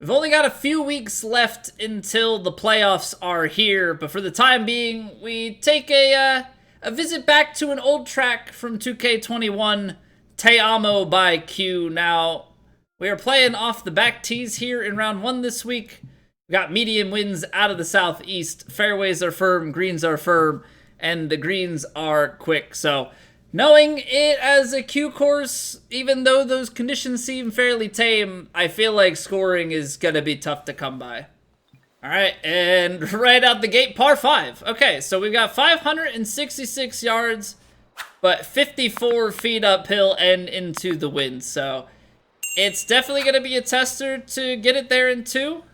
We've only got a few weeks left until the playoffs are here, but for the time being, we take a visit back to an old track from 2K21, Te Amo by Q. Now, we are playing off the back tees here in round one this week. We got medium winds out of the southeast. Fairways are firm, greens are firm, and the greens are quick. So, knowing it as a Q course, even though those conditions seem fairly tame, I feel like scoring is going to be tough to come by. All right, and right out the gate, par 5. Okay, so we've got 566 yards, but 54 feet uphill and into the wind. So it's definitely going to be a tester to get it there in 2.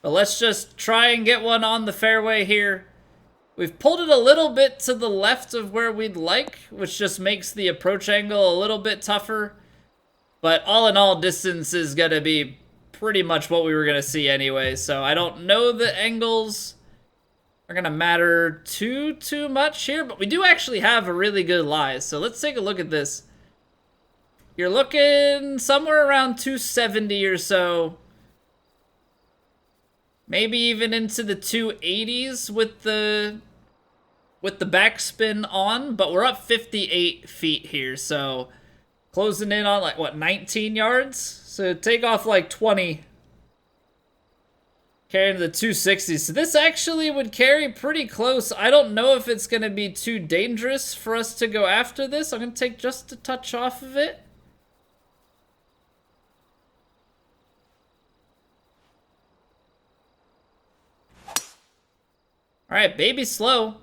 But let's just try and get one on the fairway here. We've pulled it a little bit to the left of where we'd like, which just makes the approach angle a little bit tougher. But all in all, distance is going to be pretty much what we were going to see anyway. So I don't know the angles are going to matter too much here. But we do actually have a really good lie. So let's take a look at this. You're looking somewhere around 270 or so. Maybe even into the 280s with the backspin on, but we're up 58 feet here, so closing in on like what, 19 yards? So take off like 20, carrying the 260s. So this actually would carry pretty close. I don't know if it's going to be too dangerous for us to go after this. I'm going to take just a touch off of it. All right, baby slow.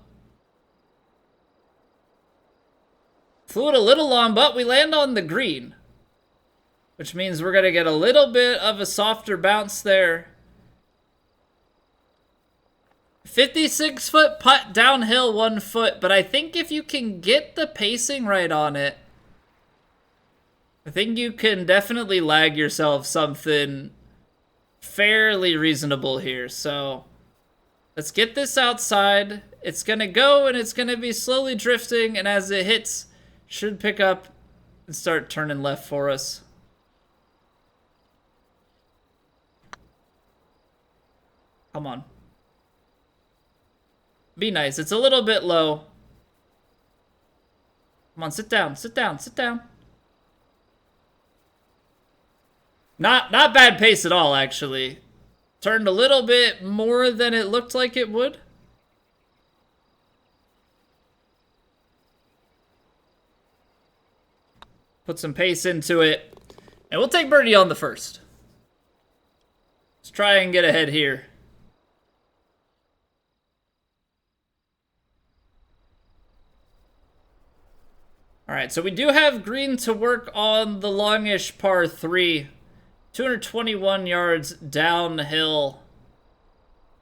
Flew it a little long, but we land on the green, which means we're going to get a little bit of a softer bounce there. 56-foot putt downhill 1 foot, but I think if you can get the pacing right on it, I think you can definitely lag yourself something fairly reasonable here. So let's get this outside. It's going to go, and it's going to be slowly drifting, and as it hits, should pick up and start turning left for us. Come on. Be nice. It's a little bit low. Come on, sit down, sit down, sit down. Not bad pace at all, actually. Turned a little bit more than it looked like it would. Put some pace into it. And we'll take birdie on the first. Let's try and get ahead here. Alright, so we do have green to work on the longish par 3. 221 yards downhill.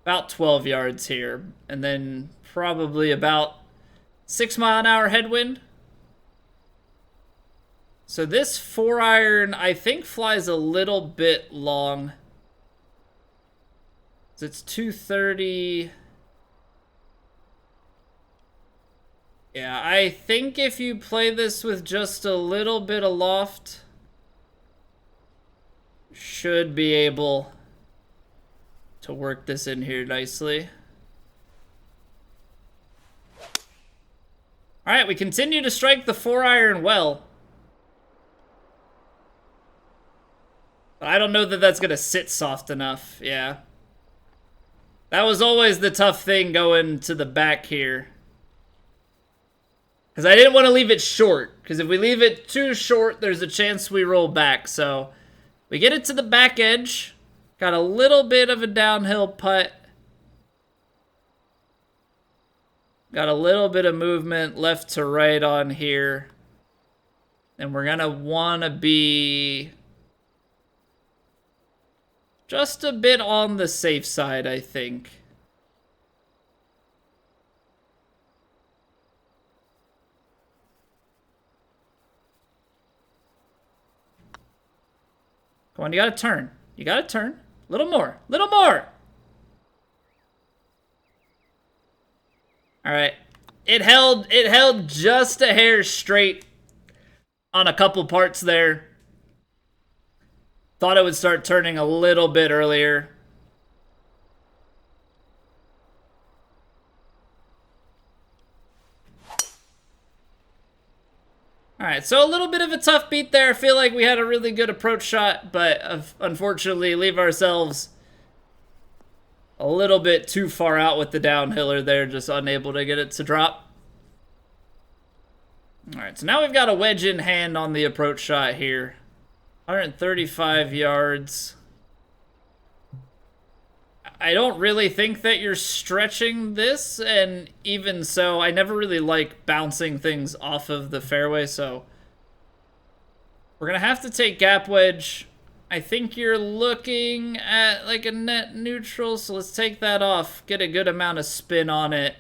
About 12 yards here. And then probably about 6-mile-an-hour headwind. So this 4-iron, I think, flies a little bit long. It's 230. Yeah, I think if you play this with just a little bit of loft, should be able to work this in here nicely. All right, we continue to strike the 4-iron well. But I don't know that that's going to sit soft enough. Yeah. That was always the tough thing going to the back here. Because I didn't want to leave it short. Because if we leave it too short, there's a chance we roll back. So we get it to the back edge. Got a little bit of a downhill putt. Got a little bit of movement left to right on here. And we're going to want to be just a bit on the safe side, I think. Come on, you gotta turn. You gotta turn. A little more. Little more! Alright. It held just a hair straight on a couple parts there. Thought it would start turning a little bit earlier. Alright, so a little bit of a tough beat there. I feel like we had a really good approach shot, but unfortunately leave ourselves a little bit too far out with the downhiller there, just unable to get it to drop. Alright, so now we've got a wedge in hand on the approach shot here. 135 yards. I don't really think that you're stretching this, and even so, I never really like bouncing things off of the fairway, so we're going to have to take gap wedge. I think you're looking at like a net neutral, so let's take that off, get a good amount of spin on it.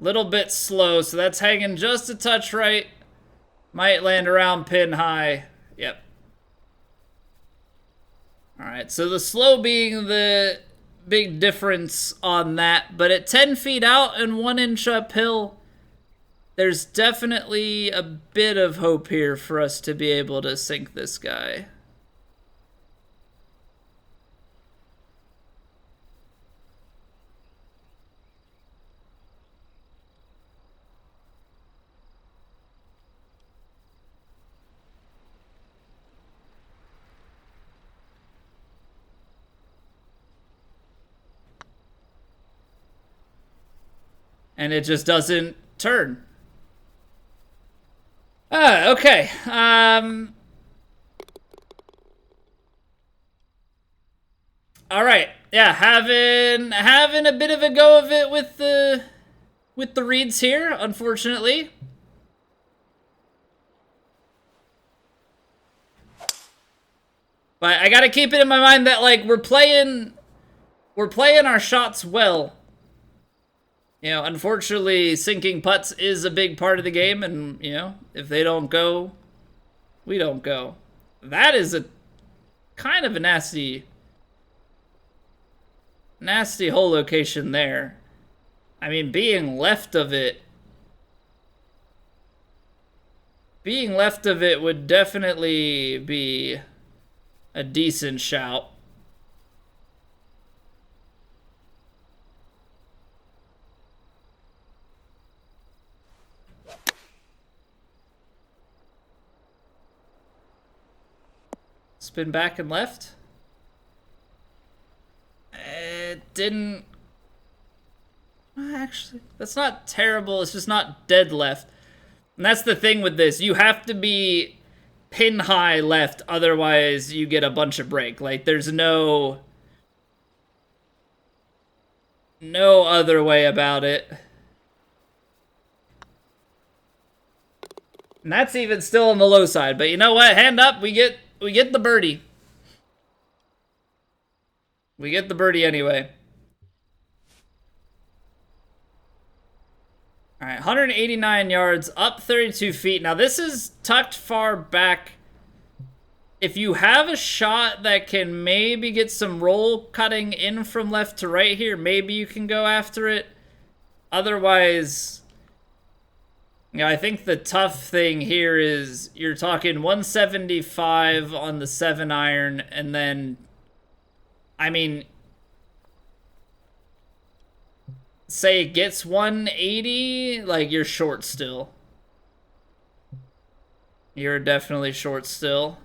Little bit slow, so that's hanging just a touch right. Might land around pin high. Yep. Alright, so the slow being the big difference on that. But at 10 feet out and 1 inch uphill, there's definitely a bit of hope here for us to be able to sink this guy. And it just doesn't turn. Okay. All right. Yeah, having a bit of a go of it with the reeds here, unfortunately. But I gotta keep it in my mind that like we're playing our shots well. You know, unfortunately, sinking putts is a big part of the game, and, you know, if they don't go, we don't go. That is a kind of a nasty hole location there. I mean, being left of it would definitely be a decent shout. Spin back and left. It didn't... Actually, that's not terrible. It's just not dead left. And that's the thing with this. You have to be pin high left, otherwise you get a bunch of break. Like, there's no other way about it. And that's even still on the low side. But you know what? Hand up, we get the birdie. We get the birdie anyway. All right, 189 yards, up 32 feet. Now, this is tucked far back. If you have a shot that can maybe get some roll cutting in from left to right here, maybe you can go after it. Otherwise, you know, I think the tough thing here is you're talking 175 on the 7-iron, and then, I mean, say it gets 180, like, you're short still. You're definitely short still.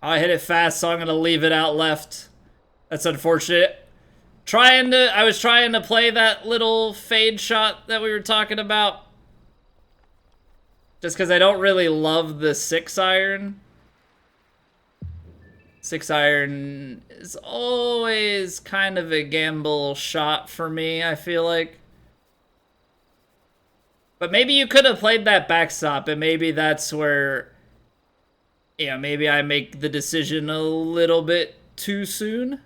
I hit it fast, so I'm going to leave it out left. That's unfortunate. I was trying to play that little fade shot that we were talking about. Just because I don't really love the 6-iron. 6-iron is always kind of a gamble shot for me, I feel like. But maybe you could have played that backstop, and maybe that's where... Yeah, maybe I make the decision a little bit too soon.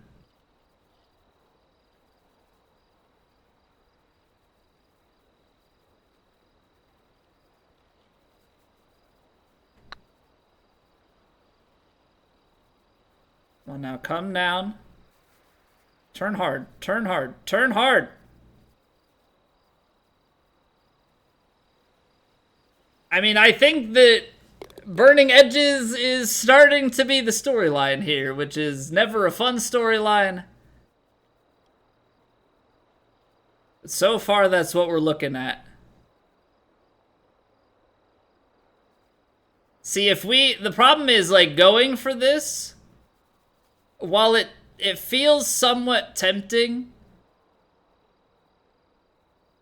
Well, now come down. Turn hard, turn hard, turn hard. I mean, I think that burning edges is starting to be the storyline here, which is never a fun storyline. So far, that's what we're looking at. See, the problem is, like, going for this, while it feels somewhat tempting,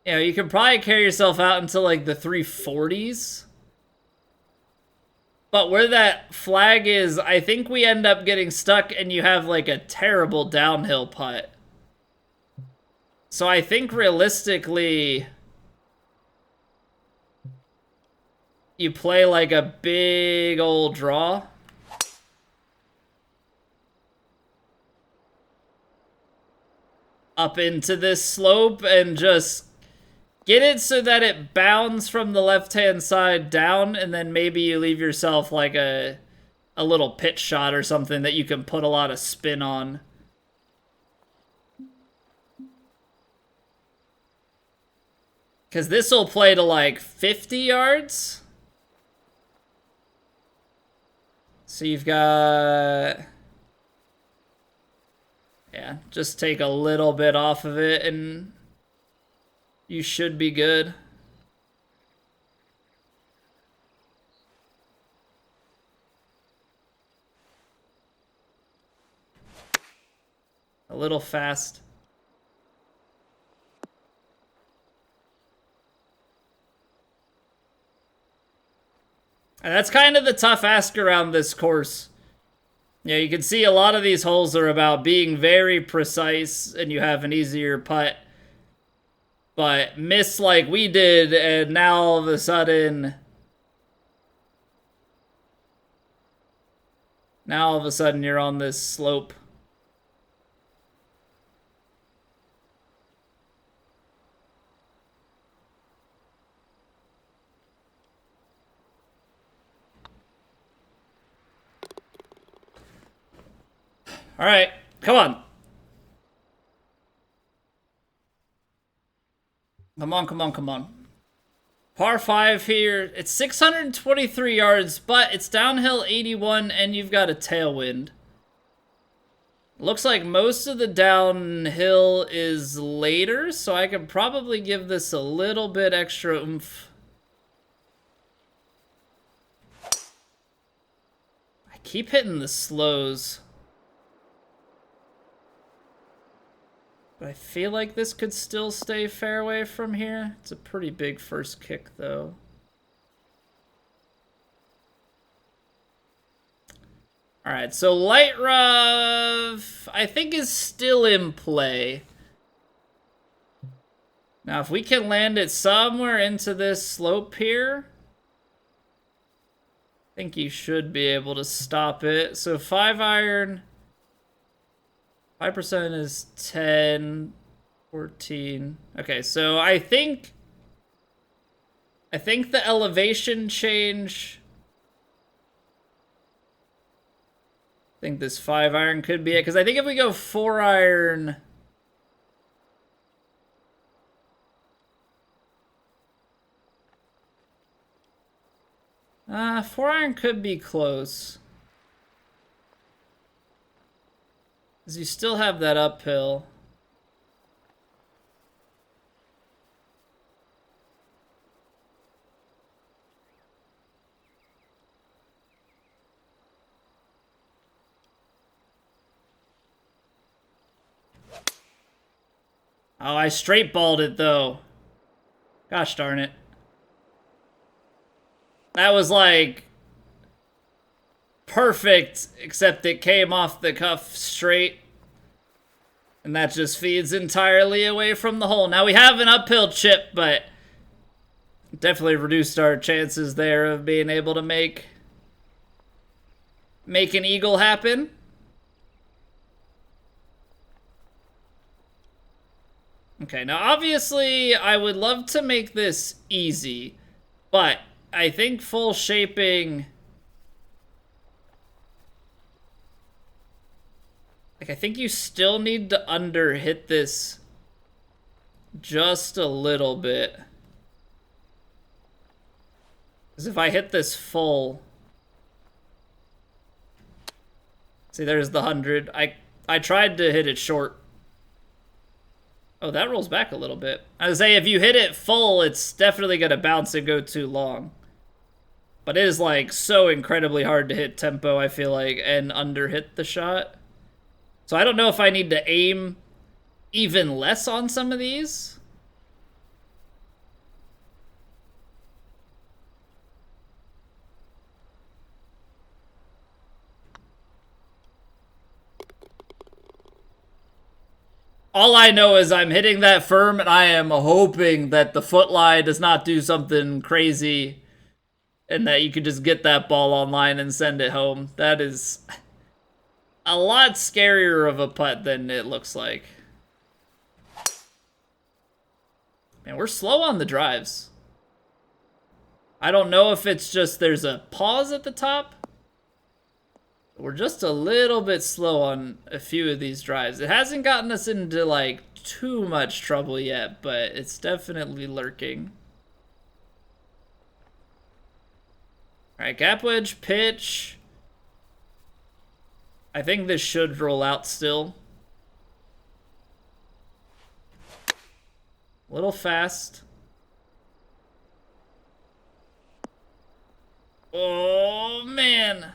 you know, you can probably carry yourself out until, like, the 340s. But where that flag is, I think we end up getting stuck and you have, like, a terrible downhill putt. So I think realistically, you play, like, a big old draw. Up into this slope and just get it so that it bounds from the left-hand side down, and then maybe you leave yourself like a little pitch shot or something that you can put a lot of spin on. Because this will play to like 50 yards. So you've got... Yeah, just take a little bit off of it and you should be good. A little fast. And that's kind of the tough ask around this course. Yeah, you can see a lot of these holes are about being very precise and you have an easier putt. But miss like we did, and now all of a sudden... Now all of a sudden you're on this slope. All right, come on. Come on, come on, come on. Par 5 here. It's 623 yards, but it's downhill 81, and you've got a tailwind. Looks like most of the downhill is later, so I can probably give this a little bit extra oomph. I keep hitting the slows. But I feel like this could still stay fairway from here. It's a pretty big first kick, though. Alright, so light rough, I think, is still in play. Now, if we can land it somewhere into this slope here, I think you should be able to stop it. So 5 iron... 5% is 10, 14. Okay, so I think the elevation change... I think this 5 iron could be it, because I think if we go 4 iron... 4 iron could be close. Because you still have that uphill. Oh, I straight balled it, though. Gosh darn it. That was like... perfect, except it came off the cuff straight. And that just feeds entirely away from the hole. Now we have an uphill chip, but definitely reduced our chances there of being able to make an eagle happen. Okay, now obviously I would love to make this easy, but I think full shaping... Like, I think you still need to under-hit this just a little bit. Because if I hit this full... See, there's the 100. I tried to hit it short. Oh, that rolls back a little bit. I would say if you hit it full, it's definitely going to bounce and go too long. But it is, like, so incredibly hard to hit tempo, I feel like, and under-hit the shot. So I don't know if I need to aim even less on some of these. All I know is I'm hitting that firm, and I am hoping that the foot lie does not do something crazy and that you could just get that ball online and send it home. That is a lot scarier of a putt than it looks like. Man, we're slow on the drives. I don't know if it's just there's a pause at the top. We're just a little bit slow on a few of these drives. It hasn't gotten us into, like, too much trouble yet, but it's definitely lurking. Alright, gap wedge, pitch. I think this should roll out still. A little fast. Oh, man.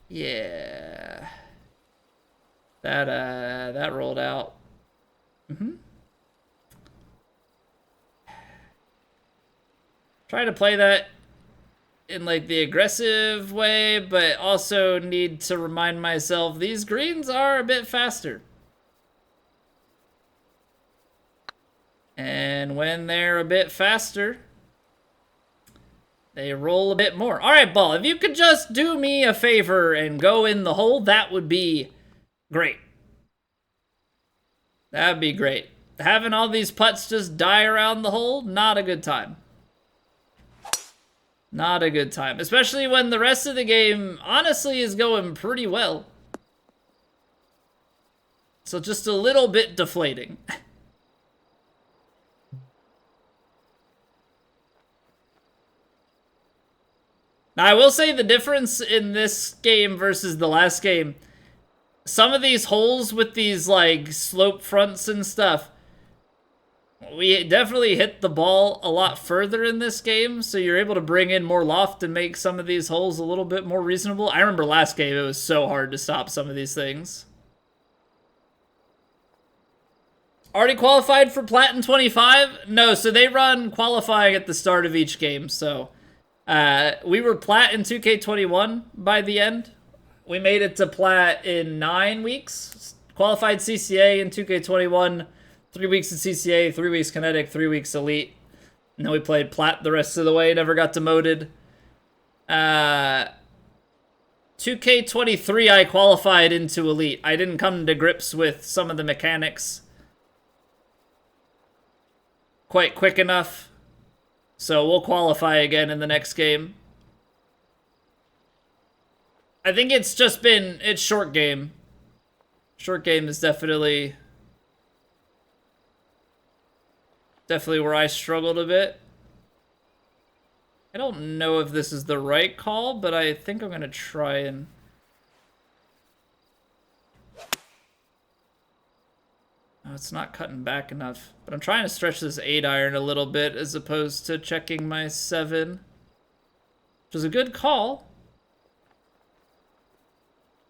Yeah. That rolled out. Try to play that in, like, the aggressive way, but also need to remind myself these greens are a bit faster. And when they're a bit faster, they roll a bit more. All right, ball, if you could just do me a favor and go in the hole, that would be great. That'd be great. Having all these putts just die around the hole, not a good time. Not a good time. Especially when the rest of the game, honestly, is going pretty well. So just a little bit deflating. Now, I will say the difference in this game versus the last game, some of these holes with these, like, slope fronts and stuff, we definitely hit the ball a lot further in this game, so you're able to bring in more loft and make some of these holes a little bit more reasonable. I remember last game, it was so hard to stop some of these things. Already qualified for Platinum 25? No, so they run qualifying at the start of each game, so... we were Plat in 2K21 by the end. We made it to Plat in 9 weeks. Qualified CCA in 2K21, 3 weeks in CCA, 3 weeks Kinetic, 3 weeks Elite. And then we played Plat the rest of the way, never got demoted. 2K23 I qualified into Elite. I didn't come to grips with some of the mechanics quite quick enough. So we'll qualify again in the next game. I think it's just been, it's short game. Short game is definitely where I struggled a bit. I don't know if this is the right call, but I think I'm going to try and... Oh, it's not cutting back enough. But I'm trying to stretch this 8-iron a little bit as opposed to checking my 7. Which is a good call.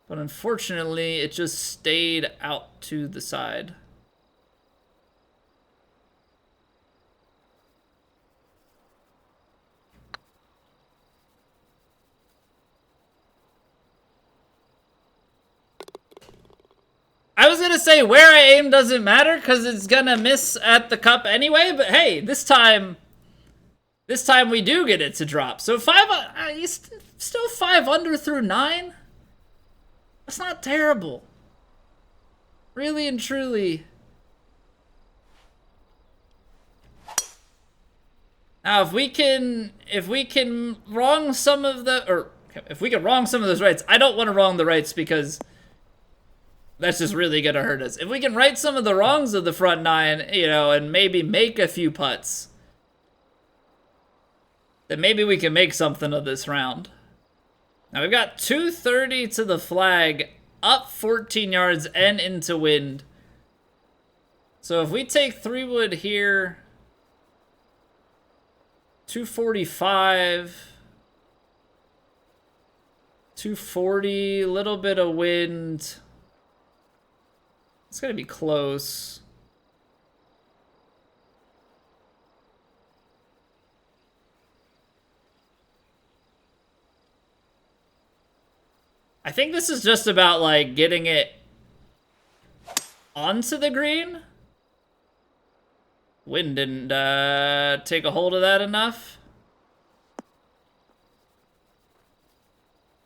But unfortunately, it just stayed out to the side. I was going to say where I aim doesn't matter because it's going to miss at the cup anyway, but hey, this time we do get it to drop. So still 5 under through 9? That's not terrible. Really and truly. Now, if we can wrong some of the, or if we can wrong some of those rights, I don't want to wrong the rights because that's just really gonna hurt us. If we can right some of the wrongs of the front nine, you know, and maybe make a few putts, then maybe we can make something of this round. Now we've got 230 to the flag, up 14 yards and into wind. So if we take 3-wood here, 245, 240, little bit of wind. It's gonna be close. I think this is just about like getting it onto the green. Wind didn't take a hold of that enough.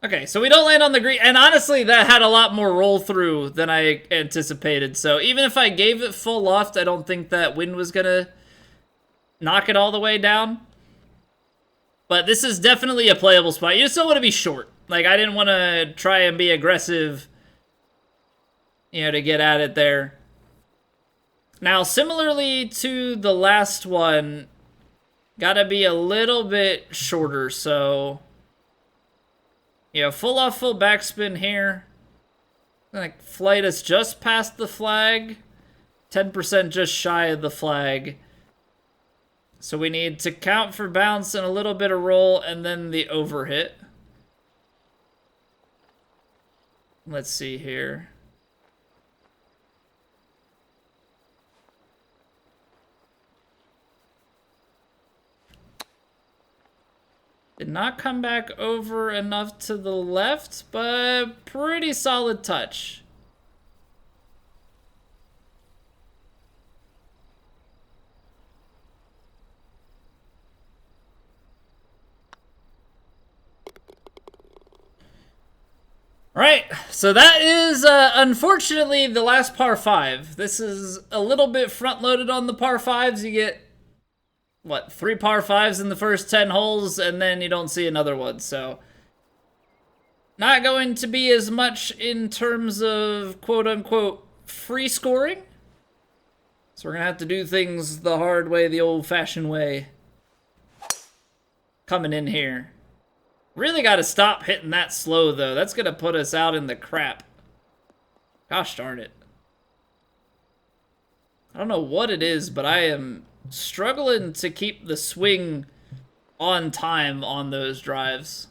Okay, so we don't land on the green, and honestly, that had a lot more roll through than I anticipated. So even if I gave it full loft, I don't think that wind was gonna knock it all the way down. But this is definitely a playable spot. You just don't want to be short. Like, I didn't want to try and be aggressive, you know, to get at it there. Now, similarly to the last one, gotta be a little bit shorter, so... You know, full off, full backspin here. Like, flight us just past the flag. 10% just shy of the flag. So we need to count for bounce and a little bit of roll, and then the overhit. Let's see here. Did not come back over enough to the left, but pretty solid touch. Right, so that is unfortunately the last par 5. This is a little bit front-loaded on the par 5s. You get, what, 3 par 5s in the first 10 holes, and then you don't see another one, so... Not going to be as much in terms of quote-unquote free scoring. So we're going to have to do things the hard way, the old-fashioned way. Coming in here. Really got to stop hitting that slow, though. That's going to put us out in the crap. Gosh darn it. I don't know what it is, but I am struggling to keep the swing on time on those drives.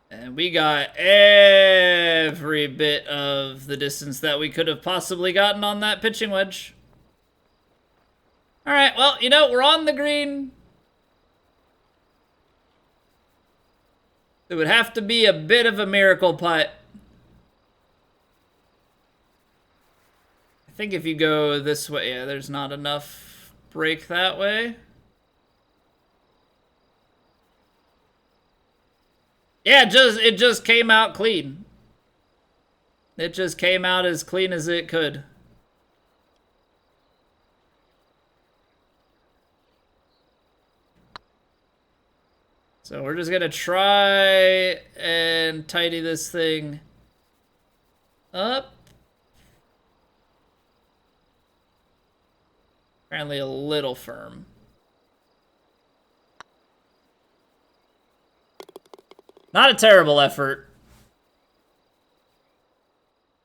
And we got every bit of the distance that we could have possibly gotten on that pitching wedge. All right, well, you know, we're on the green. It would have to be a bit of a miracle putt. I think if you go this way, yeah, there's not enough break that way. Yeah, it just came out clean. It just came out as clean as it could. So we're just gonna try and tidy this thing up. Apparently a little firm. Not a terrible effort.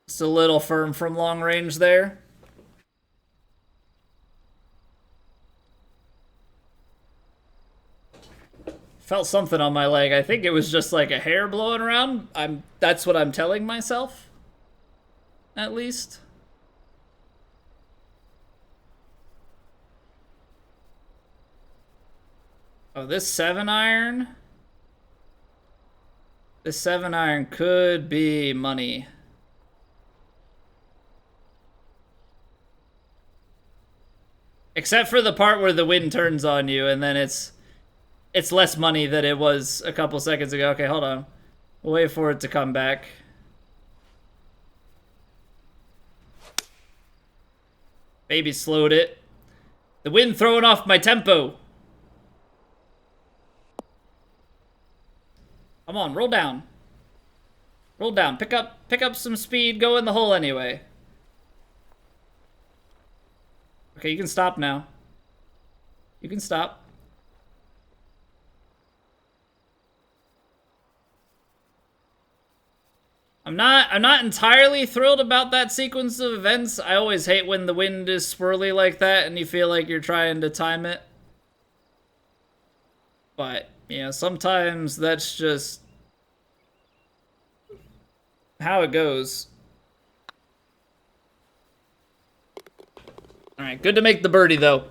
Just a little firm from long range there. Felt something on my leg. I think it was just like a hair blowing around. That's what I'm telling myself. At least. Oh, this 7-iron. This 7-iron could be money. Except for the part where the wind turns on you, and then it's less money than it was a couple seconds ago. Okay, hold on. We'll wait for it to come back. Baby slowed it. The wind throwing off my tempo. Come on, roll down. Roll down. Pick up some speed. Go in the hole anyway. Okay, you can stop now. You can stop. I'm not entirely thrilled about that sequence of events. I always hate when the wind is swirly like that and you feel like you're trying to time it. But, you know, sometimes that's just how it goes. Alright, good to make the birdie, though.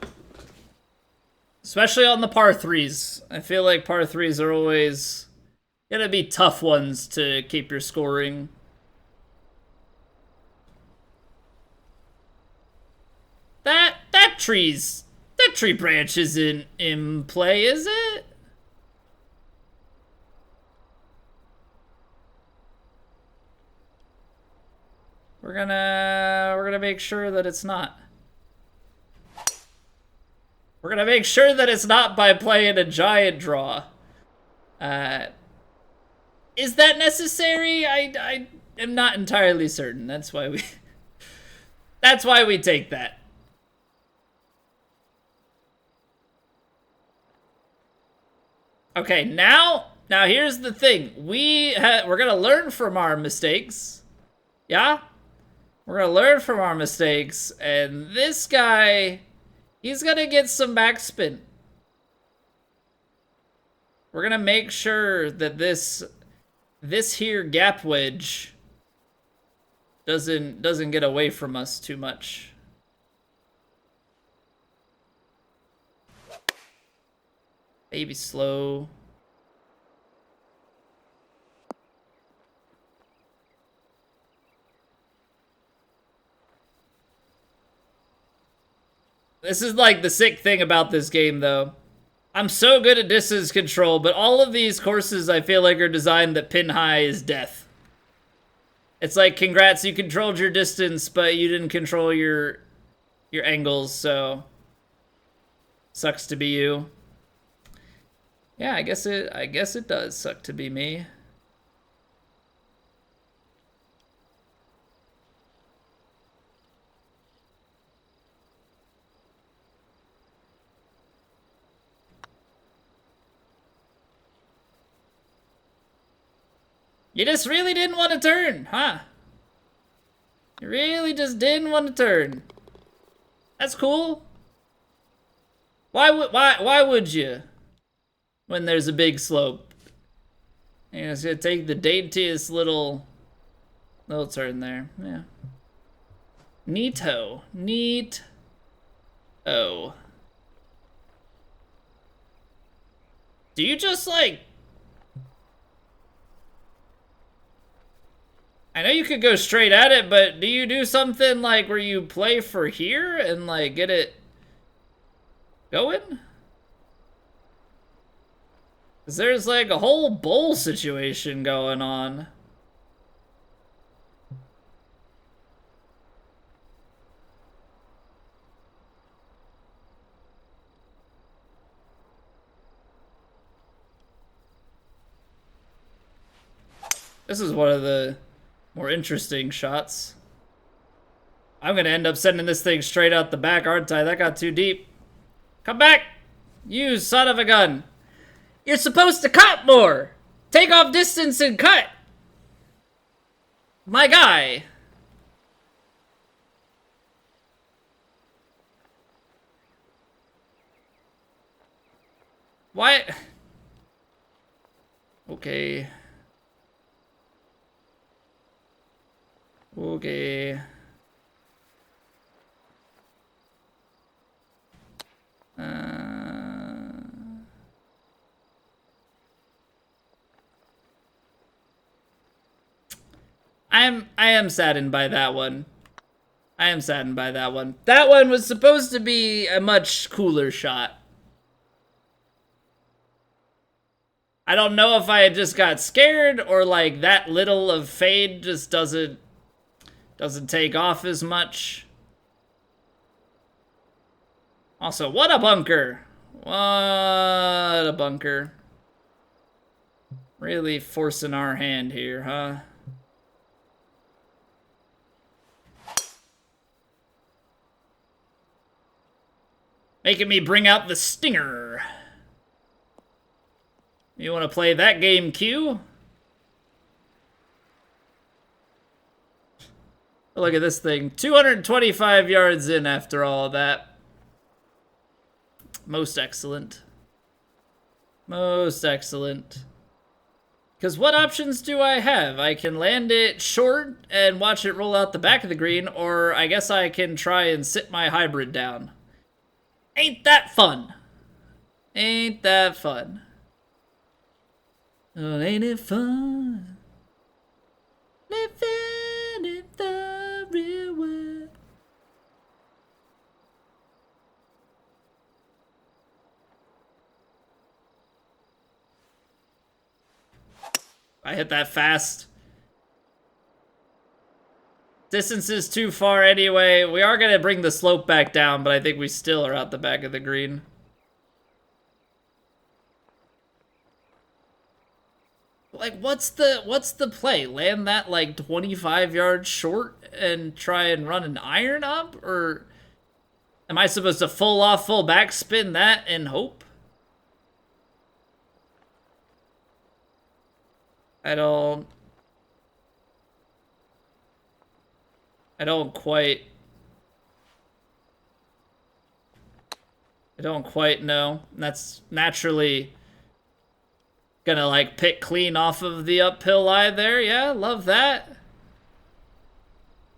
Especially on the par 3s. I feel like par 3s are always gonna be tough ones to keep your scoring. That tree branch isn't in play, is it? We're gonna make sure that it's not. We're gonna make sure that it's not by playing a giant draw. Is that necessary? I am not entirely certain. That's why we take that. Okay, now here's the thing. We're gonna learn from our mistakes. Yeah? We're gonna learn from our mistakes, and this guy, he's gonna get some backspin. We're gonna make sure that this here gap wedge doesn't get away from us too much. Baby slow. This is like the sick thing about this game, though. I'm so good at distance control, but all of these courses I feel like are designed that pin high is death. It's like, congrats, you controlled your distance, but you didn't control your angles, so sucks to be you. Yeah, I guess it does suck to be me. You just really didn't want to turn, huh? You really just didn't want to turn. That's cool. Why would you? When there's a big slope. You're just gonna take the daintiest little turn there. Yeah. Neato. Neat. Oh. Do you just like... I know you could go straight at it, but do you do something like where you play for here and like get it going? Because there's like a whole bowl situation going on. This is one of the more interesting shots. I'm gonna end up sending this thing straight out the back, aren't I? That got too deep. Come back! You son of a gun! You're supposed to cut more! Take off distance and cut! My guy! Why? Okay. Okay. I am saddened by that one. I am saddened by that one. That one was supposed to be a much cooler shot. I don't know if I just got scared or like that little of fade just doesn't take off as much. Also, what a bunker. What a bunker. Really forcing our hand here, huh? Making me bring out the stinger. You want to play that game, Q? Look at this thing. 225 yards in after all of that. Most excellent. Most excellent. Because what options do I have? I can land it short and watch it roll out the back of the green, or I guess I can try and sit my hybrid down. Ain't that fun? Ain't that fun? Oh, ain't it fun? Living in the real world. I hit that fast. Distance is too far anyway. We are going to bring the slope back down, but I think we still are out the back of the green. Like, what's the play? Land that, like, 25 yards short and try and run an iron up? Or am I supposed to full off, full backspin that and hope? I don't quite know. That's naturally gonna, like, pick clean off of the uphill lie there. Yeah, love that.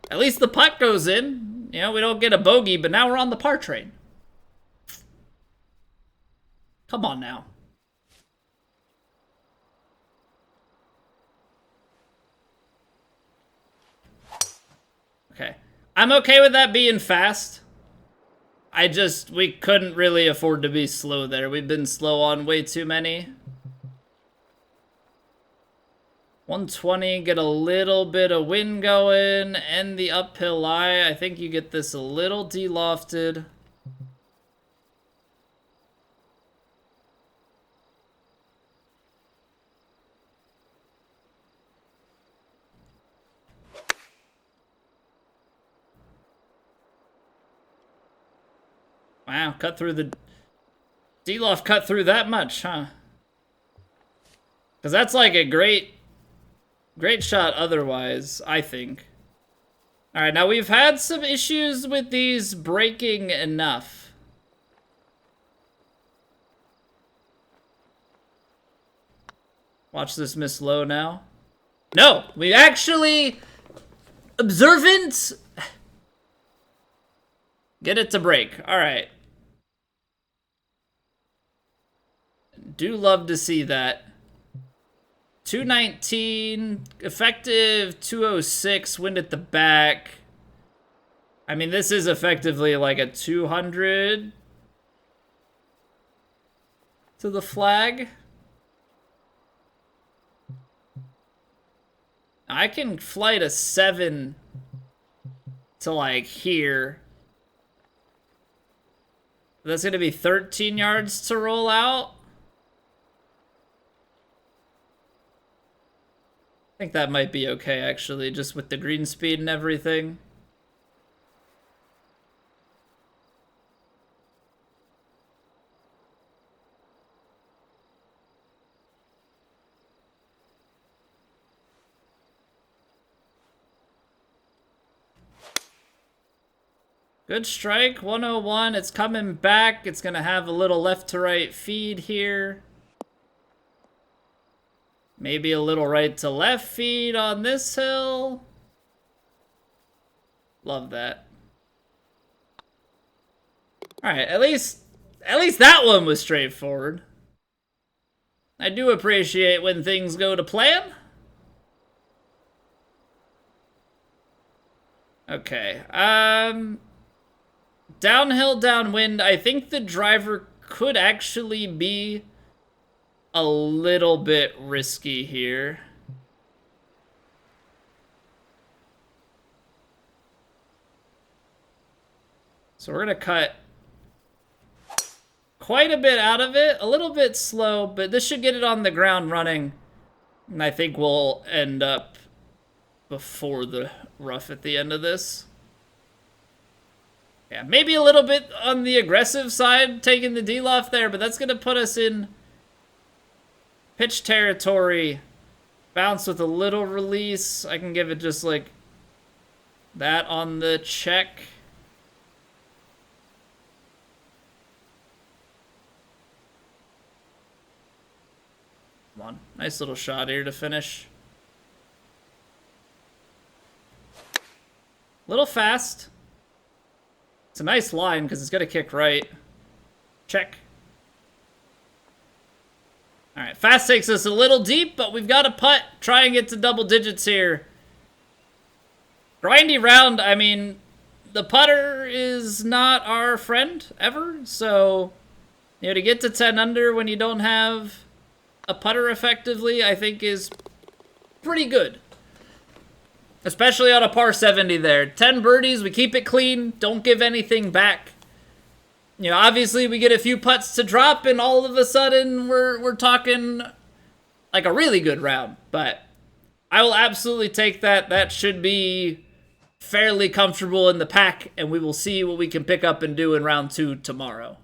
At least the putt goes in. You know, we don't get a bogey, but now we're on the par train. Come on now. Okay. I'm okay with that being fast. We couldn't really afford to be slow there. We've been slow on way too many. 120, get a little bit of wind going, and the uphill lie. I think you get this a little de-lofted. Wow, cut through the... D-loft cut through that much, huh? Because that's like a great shot otherwise, I think. Alright, now we've had some issues with these breaking enough. Watch this miss low now. No! We actually... Observant... Get it to break. Alright. Do love to see that. 219, effective 206, wind at the back. I mean, this is effectively like a 200 to the flag. I can flight a 7 to like here. That's going to be 13 yards to roll out. I think that might be okay, actually, just with the green speed and everything. Good strike, 101. It's coming back. It's going to have a little left to right feed here. Maybe a little right to left feed on this hill. Love that. Alright, at least that one was straightforward. I do appreciate when things go to plan. Okay. Downhill, downwind. I think the driver could actually be a little bit risky here. So we're going to cut quite a bit out of it. A little bit slow, but this should get it on the ground running. And I think we'll end up before the rough at the end of this. Yeah, maybe a little bit on the aggressive side, taking the D-loft there, but that's going to put us in pitch territory. Bounce with a little release. I can give it just like that on the check. Come on. Nice little shot here to finish. Little fast. It's a nice line because it's going to kick right. Check. All right, fast takes us a little deep, but we've got a putt. Try and get to double digits here. Grindy round, I mean, the putter is not our friend ever, so, you know, to get to 10 under when you don't have a putter effectively, I think is pretty good. Especially on a par 70 there. 10 birdies, we keep it clean, don't give anything back. You know, obviously we get a few putts to drop and all of a sudden we're talking like a really good round. But I will absolutely take that. That should be fairly comfortable in the pack, and we will see what we can pick up and do in round 2 tomorrow.